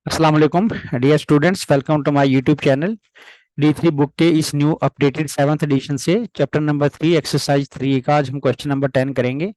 अस्सलाम वालेकुम dear students, welcome to my YouTube channel. D3 book के इस न्यू अपडेटेड 7th एडिशन से चैप्टर नंबर 3 एक्सरसाइज 3 का आज हम क्वेश्चन नंबर 10 करेंगे।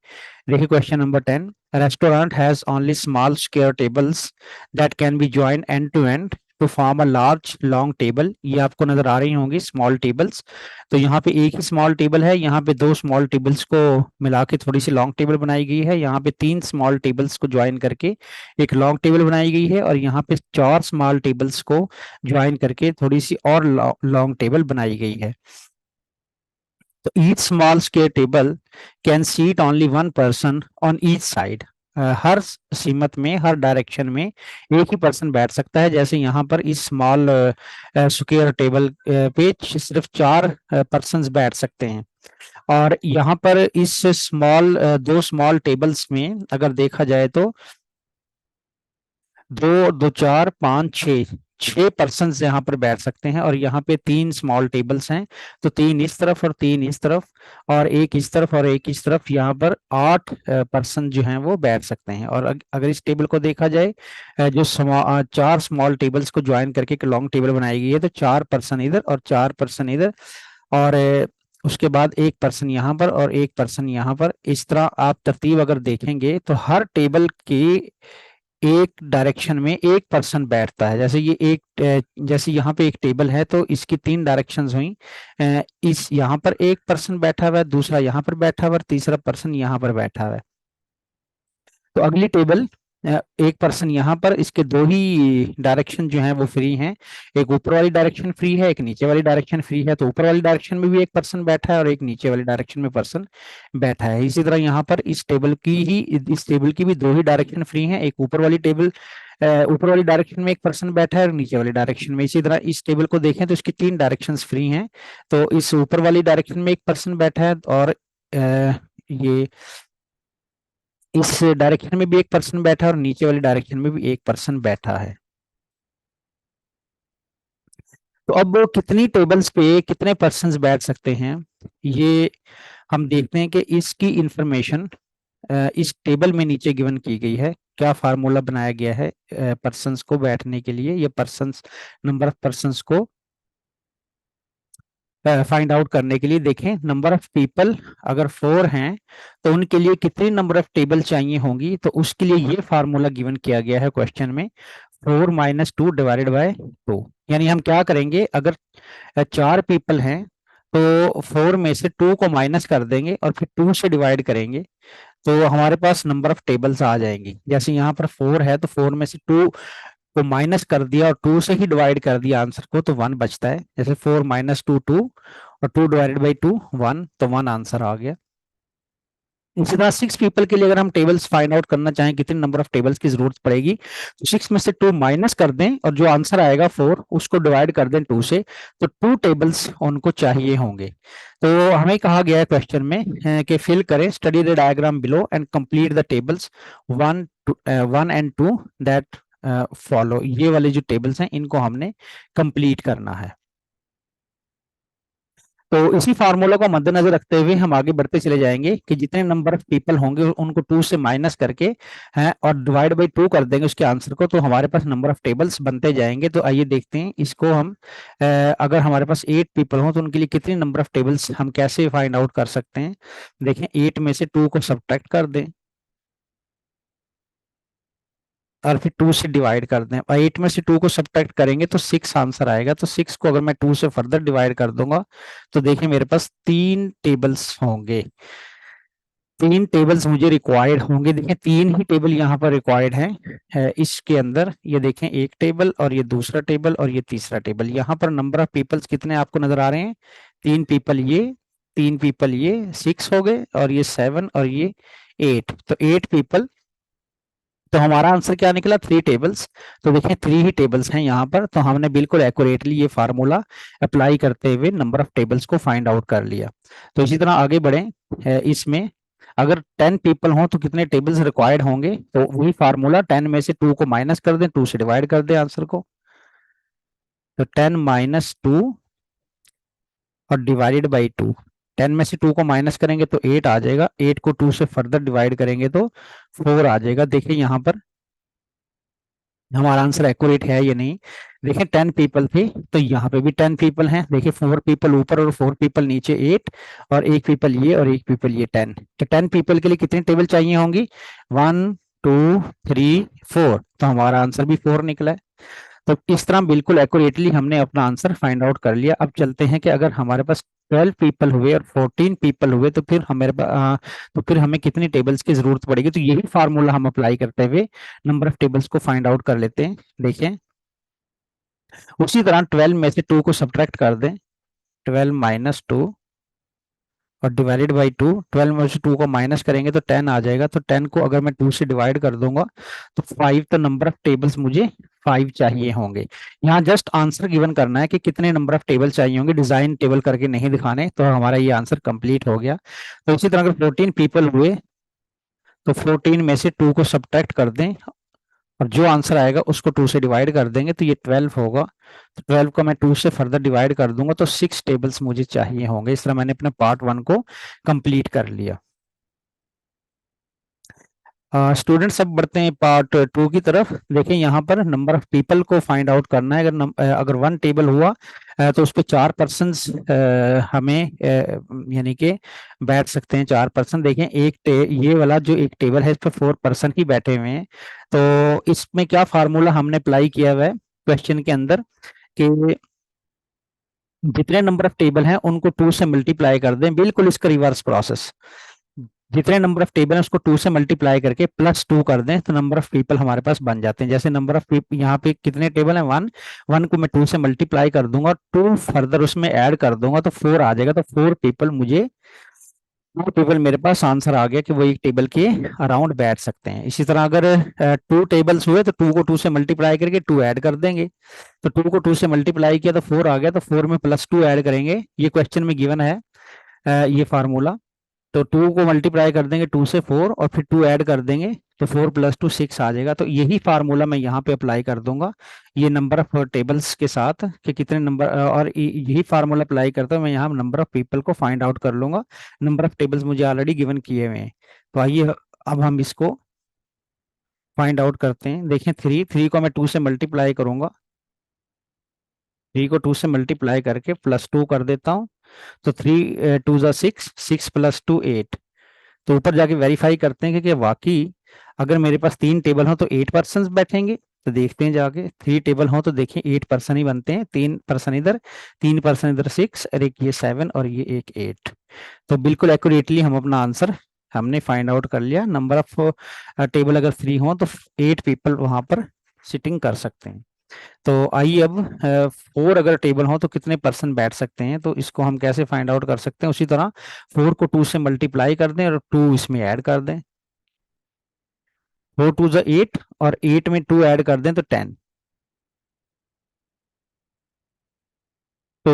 देखिए question number 10, restaurant has only small square tables that can be join end to end to form a large long table. ये आपको नजर आ रही होंगी स्मॉल टेबल्स। तो यहाँ पे एक ही स्मॉल टेबल है, यहाँ पे दो स्मॉल टेबल्स को मिला के थोड़ी सी लॉन्ग टेबल बनाई गई है। यहाँ पे तीन स्मॉल टेबल्स को ज्वाइन करके एक लॉन्ग टेबल बनाई गई है, और यहाँ पे चार स्मॉल टेबल्स को ज्वाइन करके थोड़ी सी और लॉन्ग टेबल बनाई गई है। तो each small square table can seat only one person on each side. हर सीमत में, हर डायरेक्शन में एक ही पर्सन बैठ सकता है। जैसे यहाँ पर इस स्मॉल स्क्वायर टेबल पे सिर्फ चार पर्सन बैठ सकते हैं। और यहाँ पर इस स्मॉल दो स्मॉल टेबल्स में अगर देखा जाए तो दो दो चार पाँच छः, छह पर्सन यहाँ पर बैठ सकते हैं। और यहाँ पे तीन स्मॉल टेबल्स हैं, तो तीन इस तरफ और तीन इस तरफ, और एक इस तरफ और एक इस तरफ। यहाँ पर आठ पर्सन जो हैं वो बैठ सकते हैं। और अगर इस टेबल को देखा जाए, जो चार स्मॉल टेबल्स को ज्वाइन करके एक लॉन्ग टेबल बनाई गई है, तो चार पर्सन इधर और चार पर्सन इधर, और उसके बाद एक पर्सन यहाँ पर और एक पर्सन यहाँ पर। इस तरह आप तरतीब अगर देखेंगे तो हर टेबल की एक डायरेक्शन में एक पर्सन बैठता है। जैसे ये एक जैसे यहाँ पे एक टेबल है, तो इसकी तीन डायरेक्शंस हुई। इस यहाँ पर एक पर्सन बैठा हुआ है, दूसरा यहाँ पर बैठा हुआ है, तीसरा पर्सन यहाँ पर बैठा हुआ है। तो अगली टेबल, एक पर्सन यहाँ पर, इसके दो ही डायरेक्शन जो है वो फ्री हैं। एक ऊपर वाली डायरेक्शन फ्री है, एक नीचे वाली डायरेक्शन फ्री है। तो ऊपर वाली डायरेक्शन में भी एक पर्सन बैठा है और एक नीचे वाली डायरेक्शन में पर्सन बैठा है। इसी तरह यहाँ पर इस टेबल की भी दो ही डायरेक्शन फ्री हैं। एक ऊपर वाली टेबल, ऊपर वाली डायरेक्शन में एक पर्सन बैठा है और नीचे वाली डायरेक्शन में। इसी तरह इस टेबल को देखें तो इसकी तीन डायरेक्शंस फ्री हैं। तो इस ऊपर वाली डायरेक्शन में एक पर्सन बैठा है, और ये इस डायरेक्शन में भी एक पर्सन बैठा है और नीचे वाली डायरेक्शन में भी एक पर्सन बैठा है। तो अब वो कितनी टेबल्स पे कितने पर्सन बैठ सकते हैं, ये हम देखते हैं कि इसकी इंफॉर्मेशन इस टेबल में नीचे गिवन की गई है। क्या फार्मूला बनाया गया है पर्सन्स को बैठने के लिए, ये पर्सन्स, नंबर ऑफ पर्सन्स को फाइंड आउट करने के लिए। देखें, नंबर ऑफ पीपल अगर 4 हैं तो उनके लिए कितनी नंबर ऑफ टेबल चाहिए होंगी, तो उसके लिए ये फार्मूला गिवन किया गया है क्वेश्चन में, 4 - 2 डिवाइडेड बाय 2। यानी हम क्या करेंगे, अगर चार पीपल हैं तो 4 में से 2 को माइनस कर देंगे और फिर 2 से डिवाइड करेंगे, तो हमारे पास नंबर ऑफ टेबल्स आ जाएंगी। जैसे यहाँ पर 4 है, तो 4 में से 2 को माइनस कर दिया और 2 से ही डिवाइड कर दिया आंसर को, तो 1 बचता है। जैसे 4 - 2 2, और 2 डिवाइडेड बाई 2 1, तो 1 आंसर आ गया। इसी तरह 6 पीपल के लिए अगर हम टेबल्स फाइंड आउट करना चाहें, कितने नंबर ऑफ टेबल्स की जरूरत पड़ेगी, तो 6 में से 2 माइनस कर दें और जो आंसर आएगा 4 उसको डिवाइड कर दें 2 से, तो 2 टेबल्स उनको चाहिए होंगे। तो हमें कहा गया है क्वेश्चन में कि फिल करें, study the diagram below and complete the tables 1 and 2 that follow. ये वाले जो टेबल्स हैं इनको हमने कंप्लीट करना है। तो इसी फार्मूला को मद्देनजर रखते हुए हम आगे बढ़ते चले जाएंगे कि जितने नंबर ऑफ पीपल होंगे उनको 2 से माइनस करके हैं और डिवाइड बाई 2 कर देंगे उसके आंसर को, तो हमारे पास नंबर ऑफ टेबल्स बनते जाएंगे। तो आइए देखते हैं इसको हम, अगर हमारे पास 8 पीपल हो तो उनके लिए कितनी नंबर ऑफ टेबल्स हम कैसे फाइंड आउट कर सकते हैं। देखें, 8 में से 2 को सब्ट्रैक्ट कर दें और फिर 2 से डिवाइड कर दें, और 8 में से 2 को सब्ट्रैक्ट करेंगे तो 6 आंसर आएगा। तो 6 को अगर मैं 2 से फर्दर डिवाइड कर दूंगा तो देखिए मेरे पास 3 टेबल्स होंगे। 3 टेबल्स मुझे रिक्वायर्ड होंगे। देखें, 3 ही टेबल यहाँ पर रिक्वायर्ड है इसके अंदर। ये देखें, एक टेबल और ये दूसरा टेबल और ये तीसरा टेबल। यहाँ पर नंबर ऑफ पीपल्स कितने आपको नजर आ रहे हैं, 3 पीपल ये, 3 पीपल ये, 6 हो गए, और ये 7 और ये 8, तो 8 पीपल। तो हमारा आंसर क्या निकला, 3 टेबल्स। तो देखें 3 ही टेबल्स हैं यहाँ पर, तो हमने बिल्कुल एक्यूरेटली ये फार्मूला अप्लाई करते हुए नंबर ऑफ टेबल्स को फाइंड आउट कर लिया। तो इसी तरह आगे बढ़े, इसमें अगर 10 पीपल हों तो कितने टेबल्स रिक्वायर्ड होंगे, तो वही फार्मूला, 10 में से 2 को माइनस कर दें, 2 से डिवाइड कर दें आंसर को, तो 10 - 2 और डिवाइडेड बाई 2। 10 में से 2 को माइनस करेंगे तो 8 आ जाएगा, 8 को 2 से फर्दर डिवाइड करेंगे तो 4 आ जाएगा। देखिए यहाँ पर हमारा आंसर एक्यूरेट है या नहीं। देखिए 10 पीपल थे, तो यहाँ पे भी 10 पीपल हैं। देखिए 4 पीपल ऊपर और 4 पीपल नीचे, 8, और एक पीपल ये और एक पीपल ये, 10। तो 10 पीपल के लिए कितनी टेबल चाहिए होंगी? 1, 2, 3, 4। तो हमारा आंसर भी 4 निकला है। तो इस तरह बिल्कुल एक्यूरेटली हमने अपना आंसर फाइंड आउट कर लिया। अब चलते हैं कि अगर हमारे पास 12 पीपल हुए और 14 पीपल हुए, तो फिर हमारे पास तो फिर हमें कितनी टेबल्स की जरूरत पड़ेगी? तो यही फार्मूला हम अप्लाई करते हुए नंबर ऑफ टेबल्स को फाइंड आउट कर लेते हैं। देखिए उसी तरह 12 में से 2 को सब्ट्रैक्ट कर दें, 12 - 2 और डिवाइडेड बाई 2। 12 में से 2 को माइनस करेंगे तो 10 आ जाएगा। तो 10 को अगर मैं 2 से डिवाइड कर दूंगा तो 5, तो नंबर ऑफ टेबल्स मुझे 5 चाहिए होंगे। यहाँ जस्ट आंसर गिवन करना है कि कितने नंबर ऑफ टेबल चाहिए होंगे, डिजाइन टेबल करके नहीं दिखाने, तो हमारा ये आंसर कंप्लीट हो गया। तो इसी तरह अगर 14 पीपल हुए तो 14 में से 2 को सब्ट्रैक्ट कर दें और जो आंसर आएगा उसको 2 से डिवाइड कर देंगे तो ये 12 होगा। तो 12 को मैं 2 से फर्दर डिवाइड कर दूंगा तो 6 टेबल्स मुझे चाहिए होंगे। इस तरह मैंने अपने पार्ट 1 को कंप्लीट कर लिया। स्टूडेंट्स अब बढ़ते हैं पार्ट 2 की तरफ। देखिए यहाँ पर नंबर ऑफ पीपल को फाइंड आउट करना है। अगर 1 टेबल हुआ तो उस पे 4 पर्सन्स हमें यानी कि बैठ सकते हैं, 4 पर्सन। देखें ये वाला जो एक टेबल है इस पर 4 पर्सन ही बैठे हुए हैं। तो इसमें क्या फार्मूला हमने अप्लाई किया हुआ है क्वेश्चन के अंदर कि जितने नंबर ऑफ टेबल हैं उनको 2 से मल्टीप्लाई कर दें, बिल्कुल इसका रिवर्स प्रोसेस। जितने नंबर ऑफ टेबल है उसको 2 से मल्टीप्लाई करके +2 कर दें तो नंबर ऑफ पीपल हमारे पास बन जाते हैं। जैसे नंबर ऑफ पीपल यहाँ पे कितने टेबल है? 1। 1 को मैं 2 से मल्टीप्लाई कर दूंगा, 2 फर्दर उसमें ऐड कर दूंगा तो 4 आ जाएगा। तो 4 पीपल मेरे पास आंसर आ गया कि वो एक टेबल के अराउंड बैठ सकते हैं। इसी तरह अगर 2 टेबल्स हुए तो 2 को 2 से मल्टीप्लाई करके 2 ऐड कर देंगे। तो 2 को 2 से मल्टीप्लाई किया तो 4 आ गया। तो 4 में +2 ऐड करेंगे, ये क्वेश्चन में गिवन है ये फार्मूला। तो 2 को मल्टीप्लाई कर देंगे 2 से 4 और फिर 2 ऐड कर देंगे तो 4 + 2 6 आ जाएगा। तो यही फार्मूला मैं यहाँ पे अप्लाई कर दूंगा ये नंबर ऑफ टेबल्स के साथ कि कितने नंबर, और यही फार्मूला अप्लाई करता हूँ मैं यहाँ नंबर ऑफ पीपल को फाइंड आउट कर लूंगा। नंबर ऑफ टेबल्स मुझे ऑलरेडी गिवन किए हुए हैं। तो आइए अब हम इसको फाइंड आउट करते हैं। देखें 3 को मैं 2 से मल्टीप्लाई करूंगा, 3 को 2 से मल्टीप्लाई करके +2 कर देता हूँ। तो 3 2 = 6, 6 + 2 8। तो ऊपर जाके वेरीफाई करते हैं कि वाकई अगर मेरे पास 3 टेबल हो तो 8 पर्सन बैठेंगे। तो देखते हैं जाके, 3 टेबल हो तो देखिए 8 पर्सन ही बनते हैं। 3 पर्सन इधर, 3 पर्सन इधर, 6 और एक ये 7 और ये एक 8। तो बिल्कुल एक्यूरेटली हम अपना आंसर हमने फाइंड आउट कर लिया। नंबर ऑफ टेबल अगर 3 हो तो 8 पीपल वहां पर सिटिंग कर सकते हैं। तो आइए अब 4 अगर टेबल हो तो कितने पर्सन बैठ सकते हैं, तो इसको हम कैसे फाइंड आउट कर सकते हैं? उसी तरह 4 को 2 से मल्टीप्लाई कर दें और 2 इसमें ऐड कर दें। 4 2 = 8 और 8 में 2 ऐड कर दें तो 10। तो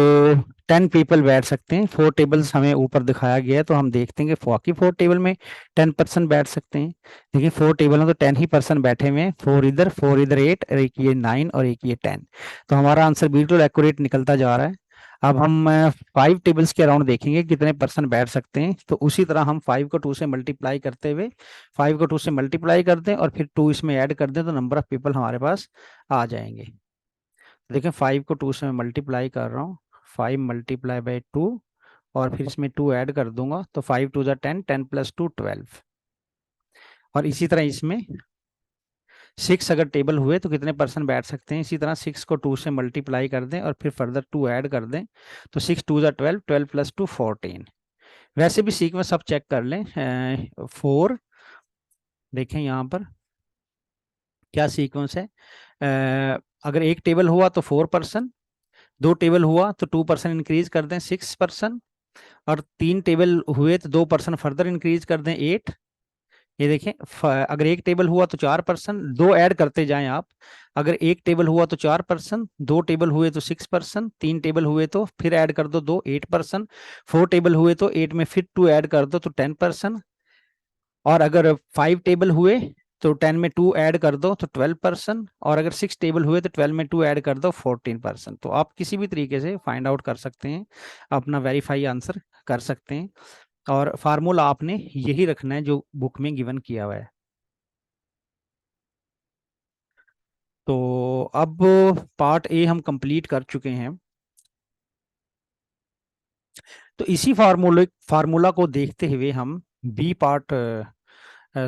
10 पीपल बैठ सकते हैं। 4 टेबल्स हमें ऊपर दिखाया गया है तो हम देखते हैं कि वाकई 4 टेबल में 10 पर्सन बैठ सकते हैं। देखिए 4 टेबल में तो 10 ही पर्सन बैठे हुए हैं। 4 इधर 8 और एक ये 9 और एक ये 10। तो हमारा आंसर बिल्कुल एक्यूरेट निकलता जा रहा है। अब हम 5 टेबल्स के अराउंड देखेंगे कितने पर्सन बैठ सकते हैं। तो उसी तरह हम 5 को 2 से मल्टीप्लाई करते हुए 5 को 2 से मल्टीप्लाई कर दें और फिर 2 इसमें ऐड कर दें तो नंबर ऑफ पीपल हमारे पास आ जाएंगे। देखिए 5 को 2 से मैं मल्टीप्लाई कर रहा हूँ, 5 × 2 और फिर इसमें 2 ऐड कर दूंगा तो 5 2 = 10, 10 + 2 12। और इसी तरह इसमें 6 अगर टेबल हुए तो कितने पर्सन बैठ सकते हैं? इसी तरह 6 को 2 से मल्टीप्लाई कर दें और फिर फर्दर 2 ऐड कर दें तो 6 2 = 12, 12 + 2 14। वैसे भी सीक्वेंस आप चेक कर लें। 4 देखें यहाँ पर क्या सीक्वेंस है। अगर एक टेबल हुआ तो 4 पर्सन, 2 टेबल हुआ तो 2 पर्सन इंक्रीज कर दें 6 पर्सन, और 3 टेबल हुए तो 2 पर्सन फर्दर इंक्रीज कर दें 8। ये देखें अगर एक टेबल हुआ तो 4 पर्सन, 2 ऐड करते जाएं आप। अगर एक टेबल हुआ तो 4 पर्सन, 2 टेबल हुए तो 6 पर्सन, 3 टेबल हुए तो फिर ऐड कर दो 2 8 पर्सन, 4 टेबल हुए तो 8 में फिर 2 ऐड कर दो तो 10 पर्सन, और अगर 5 टेबल हुए तो 10 में 2 ऐड कर दो तो 12 पर्सन, और अगर 6 टेबल हुए तो 12 में 2 ऐड कर दो 14 पर्सन। तो आप किसी भी तरीके से फाइंड आउट कर सकते हैं, अपना वेरीफाई आंसर कर सकते हैं। और फार्मूला आपने यही रखना है जो बुक में गिवन किया हुआ है। तो अब पार्ट ए हम कंप्लीट कर चुके हैं। तो इसी फार्मूला को देखते हुए हम बी पार्ट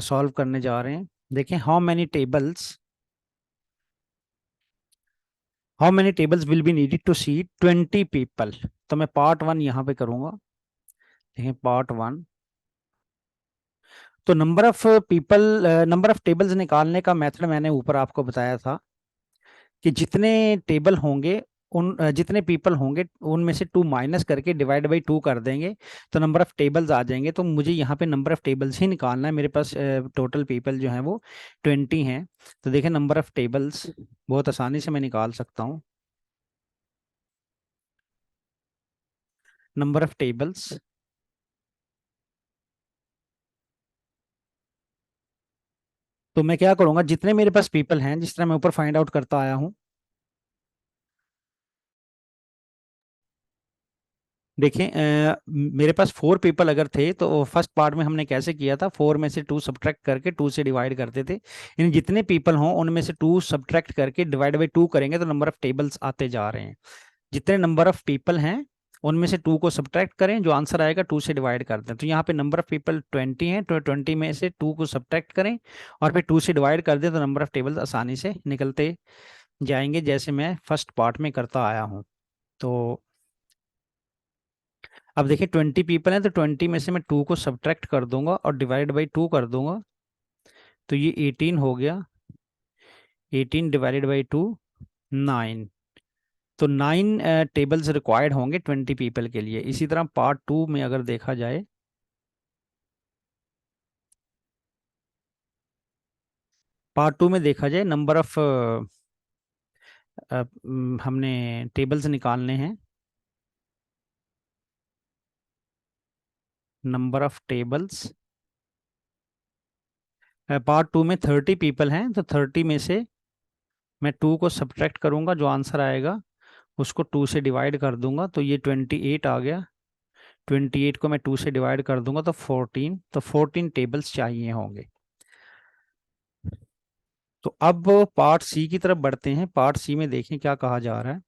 सॉल्व करने जा रहे हैं। देखें, how many tables will be needed to seat 20 people. तो मैं पार्ट वन यहाँ पे करूंगा। देखें, पार्ट वन। तो नंबर ऑफ टेबल्स निकालने का मेथड मैंने ऊपर आपको बताया था कि जितने टेबल होंगे, जितने पीपल होंगे उनमें से 2 माइनस करके डिवाइड बाई 2 कर देंगे तो नंबर ऑफ टेबल्स आ जाएंगे। तो मुझे यहाँ पे नंबर ऑफ टेबल्स ही निकालना है। मेरे पास टोटल पीपल जो है वो 20 हैं। तो देखें, नंबर ऑफ टेबल्स बहुत आसानी से मैं निकाल सकता हूँ। नंबर ऑफ टेबल्स, तो मैं क्या करूंगा, जितने मेरे पास पीपल हैं, जिस तरह मैं ऊपर फाइंड आउट करता आया हूँ। देखें, मेरे पास 4 पीपल अगर थे तो फर्स्ट पार्ट में हमने कैसे किया था, 4 में से 2 सब्ट्रैक्ट करके 2 से डिवाइड करते थे। यानी जितने पीपल हों उनमें से 2 सब्ट्रैक्ट करके डिवाइड बाई 2 करेंगे तो नंबर ऑफ टेबल्स आते जा रहे हैं। जितने नंबर ऑफ पीपल हैं उनमें से 2 को सब्ट्रैक्ट करें, जो आंसर आएगा 2 से डिवाइड कर दें। तो यहाँ पे नंबर ऑफ पीपल 20 है, तो 20 में से 2 को सब्ट्रैक्ट करें और फिर 2 से डिवाइड कर दें तो नंबर ऑफ टेबल्स आसानी से निकलते जाएंगे, जैसे मैं फर्स्ट पार्ट में करता आया हूँ। तो अब देखिए, 20 पीपल हैं तो 20 में से मैं 2 को सब्ट्रैक्ट कर दूंगा और डिवाइड बाई 2 कर दूंगा। तो ये 18 हो गया। 18 डिवाइडेड बाई 2, 9। तो 9 टेबल्स रिक्वायर्ड होंगे 20 पीपल के लिए। इसी तरह पार्ट टू में अगर देखा जाए, पार्ट टू में देखा जाए नंबर ऑफ हमने टेबल्स निकालने हैं। Number of tables, part two में 30 पीपल हैं तो 30 में से मैं 2 को सब्ट्रैक्ट करूंगा, जो आंसर आएगा उसको 2 से डिवाइड कर दूंगा तो ये 28 आ गया। 28 को मैं 2 से डिवाइड कर दूंगा तो 14। तो 14 टेबल्स चाहिए होंगे। तो अब पार्ट सी की तरफ बढ़ते हैं। पार्ट सी में देखें क्या कहा जा रहा है।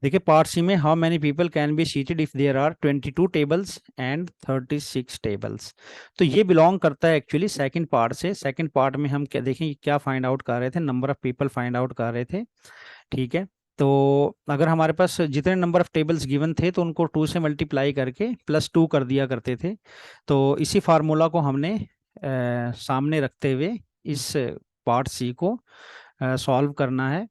देखिए, पार्ट सी में how many people can be seated if there are 22 tables and 36 tables. तो ये बिलोंग करता है एक्चुअली सेकंड पार्ट से। सेकंड पार्ट में हम क्या देखें, क्या फाइंड आउट कर रहे थे, number of people find out कर रहे थे। ठीक है। तो अगर हमारे पास जितने नंबर ऑफ टेबल्स गिवन थे तो उनको 2 से मल्टीप्लाई करके +2 कर दिया करते थे। तो इसी फार्मूला को हमने सामने रखते हुए इस पार्ट सी को सॉल्व करना है।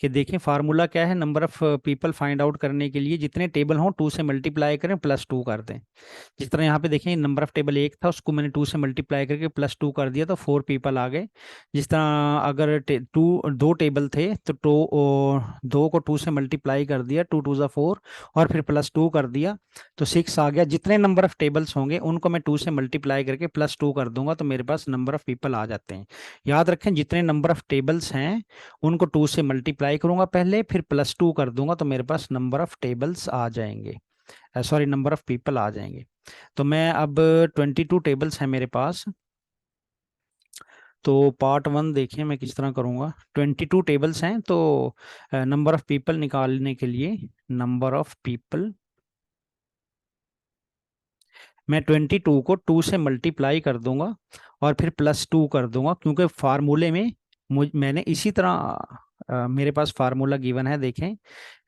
कि देखें, फार्मूला क्या है, number of people find out करने के लिए जितने टेबल हों 2 से मल्टीप्लाई करें +2 कर दें। जिस तरह यहाँ पे देखें, नंबर ऑफ टेबल 1 था, उसको मैंने 2 से मल्टीप्लाई करके +2 कर दिया तो 4 पीपल आ गए। जिस तरह अगर 2 टेबल थे तो 2 को 2 से मल्टीप्लाई कर दिया, 2 2 ज़ा 4, और फिर +2 कर दिया तो 6 आ गया। जितने नंबर ऑफ टेबल्स होंगे उनको मैं 2 से मल्टीप्लाई करके +2 कर दूंगा तो मेरे पास नंबर ऑफ पीपल आ जाते हैं। याद रखें, जितने नंबर ऑफ टेबल्स हैं उनको 2 से मल्टीप्लाई करूंगा पहले, फिर +2 कर दूंगा तो मेरे पास नंबर ऑफ टेबल्स आ जाएंगे, सॉरी नंबर ऑफ पीपल आ जाएंगे। तो मैं अब 22 टेबल्स हैं मेरे पास। तो पार्ट वन देखिए मैं किस तरह करूंगा। 22 टेबल्स हैं तो नंबर ऑफ पीपल निकालने के लिए नंबर ऑफ पीपल, मैं 22 को 2 से मल्टीप्लाई कर दूंगा और फिर +2 कर दूंगा, क्योंकि फार्मूले में मैंने इसी तरह मेरे पास फार्मूला गिवन है। देखें,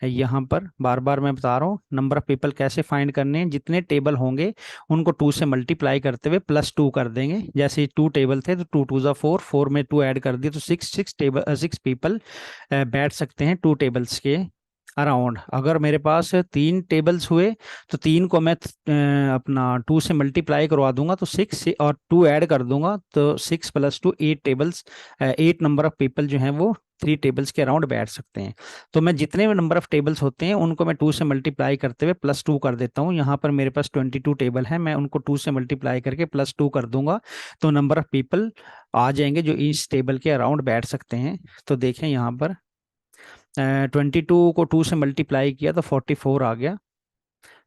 यहाँ पर बार बार मैं बता रहा हूँ नंबर ऑफ पीपल कैसे फाइंड करने हैं। जितने टेबल होंगे उनको 2 से मल्टीप्लाई करते हुए +2 कर देंगे। जैसे 2 टेबल थे तो 2 2 ज़ा 4, 4 में 2 ऐड कर दिए तो 6 पीपल बैठ सकते हैं 2 टेबल्स के अराउंड। अगर मेरे पास 3 टेबल्स हुए तो 3 को मैं अपना 2 से मल्टीप्लाई करवा दूंगा तो 6 से और 2 ऐड कर दूंगा तो 6 + 2 8 टेबल्स, 8 नंबर ऑफ पीपल जो हैं वो 3 टेबल्स के अराउंड बैठ सकते हैं। तो मैं जितने भी नंबर ऑफ टेबल्स होते हैं उनको मैं 2 से मल्टीप्लाई करते हुए +2 कर देता हूँ। यहाँ पर मेरे पास 22 टेबल है, मैं उनको 2 से मल्टीप्लाई करके +2 कर दूंगा तो नंबर ऑफ पीपल आ जाएंगे जो इस टेबल के अराउंड बैठ सकते हैं। तो देखें यहाँ पर 22 को 2 से मल्टीप्लाई किया तो 44 आ गया।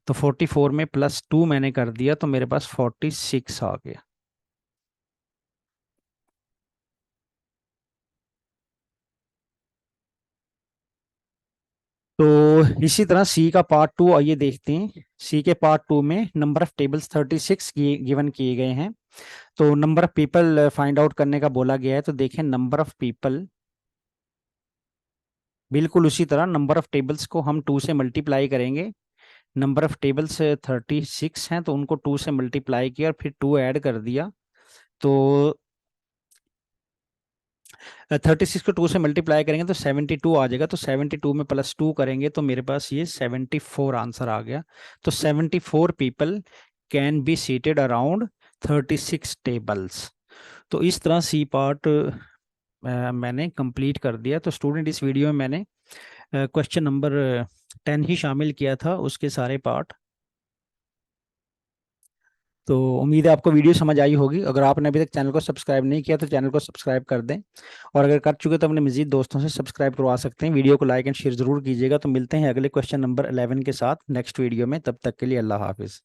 तो 44 में +2 मैंने कर दिया तो मेरे पास 46 आ गया। तो इसी तरह सी का पार्ट टू आइए देखते हैं। सी के पार्ट टू में नंबर ऑफ टेबल्स 36 गिवन किए गए हैं। तो number of people find out करने का बोला गया है। तो देखें नंबर ऑफ पीपल, बिल्कुल उसी तरह नंबर ऑफ टेबल्स को हम 2 से मल्टीप्लाई करेंगे। नंबर ऑफ टेबल्स 36 हैं तो उनको 2 से मल्टीप्लाई किया और फिर 2 ऐड कर दिया। तो 36 को 2 से मल्टीप्लाई करेंगे तो 72 आ जाएगा। तो 72 में +2 करेंगे तो मेरे पास ये 74 आंसर आ गया। तो 74 people can be seated around 36 tables. तो इस तरह सी पार्ट मैंने कंप्लीट कर दिया। तो स्टूडेंट इस वीडियो में मैंने क्वेश्चन नंबर 10 ही शामिल किया था, उसके सारे पार्ट। तो उम्मीद है आपको वीडियो समझ आई होगी। अगर आपने अभी तक चैनल को सब्सक्राइब नहीं किया तो चैनल को सब्सक्राइब कर दें, और अगर कर चुके तो अपने मजीद दोस्तों से सब्सक्राइब करवा सकते हैं। वीडियो को लाइक एंड शेयर जरूर कीजिएगा। तो मिलते हैं अगले क्वेश्चन नंबर 11 के साथ नेक्स्ट वीडियो में। तब तक के लिए अल्लाह हाफिज़।